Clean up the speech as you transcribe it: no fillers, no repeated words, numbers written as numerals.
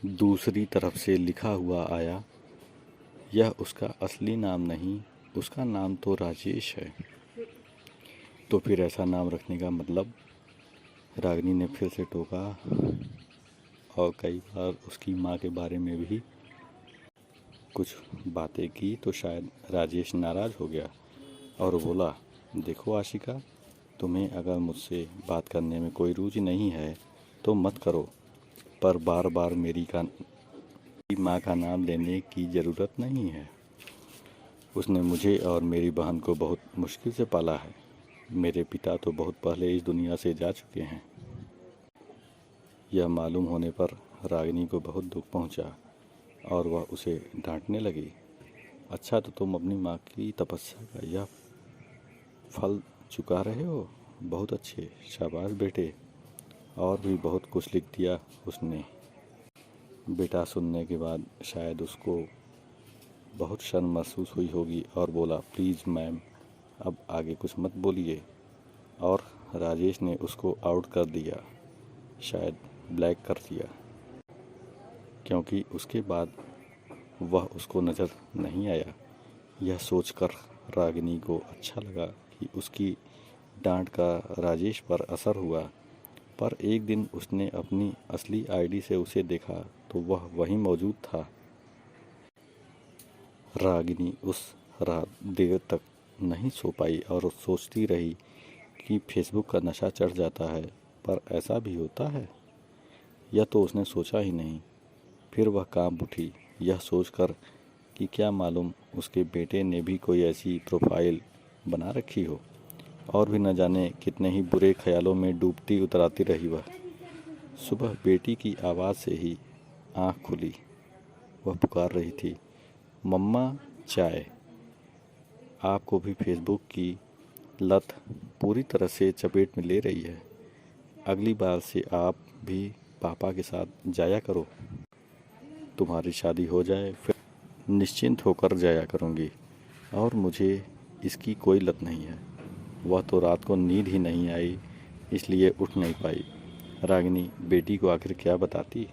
दूसरी तरफ से लिखा हुआ आया, यह उसका असली नाम नहीं, उसका नाम तो राजेश है। तो फिर ऐसा नाम रखने का मतलब? रागिनी ने फिर से टोका और कई बार उसकी माँ के बारे में भी कुछ बातें की तो शायद राजेश नाराज़ हो गया और बोला, देखो आशिका, तुम्हें अगर मुझसे बात करने में कोई रुचि नहीं है तो मत करो, पर बार बार मेरी माँ का नाम लेने की ज़रूरत नहीं है। उसने मुझे और मेरी बहन को बहुत मुश्किल से पाला है। मेरे पिता तो बहुत पहले इस दुनिया से जा चुके हैं। यह मालूम होने पर रागिनी को बहुत दुख पहुंचा और वह उसे डांटने लगी। अच्छा, तो तुम अपनी माँ की तपस्या का यह फल चुका रहे हो? बहुत अच्छे, शाबाश बेटे। और भी बहुत कुछ लिख दिया उसने। बेटा सुनने के बाद शायद उसको बहुत शर्म महसूस हुई होगी और बोला, प्लीज़ मैम, अब आगे कुछ मत बोलिए। और राजेश ने उसको आउट कर दिया, शायद ब्लैक कर दिया, क्योंकि उसके बाद वह उसको नज़र नहीं आया। यह सोचकर रागिनी को अच्छा लगा कि उसकी डांट का राजेश पर असर हुआ। पर एक दिन उसने अपनी असली आईडी से उसे देखा तो वह वहीं मौजूद था। रागिनी उस रात देर तक नहीं सो पाई और सोचती रही कि फेसबुक का नशा चढ़ जाता है, पर ऐसा भी होता है? यह तो उसने सोचा ही नहीं। फिर वह कांप उठी, यह सोचकर कि क्या मालूम उसके बेटे ने भी कोई ऐसी प्रोफाइल बना रखी हो, और भी न जाने कितने ही बुरे ख्यालों में डूबती उतराती रही वह। सुबह बेटी की आवाज़ से ही आँख खुली। वह पुकार रही थी, मम्मा चाय। आपको भी फेसबुक की लत पूरी तरह से चपेट में ले रही है। अगली बार से आप भी पापा के साथ जाया करो। तुम्हारी शादी हो जाए फिर निश्चिंत होकर जाया करूँगी, और मुझे इसकी कोई लत नहीं है। वह तो रात को नींद ही नहीं आई, इसलिए उठ नहीं पाई। रागिनी बेटी को आखिर क्या बताती।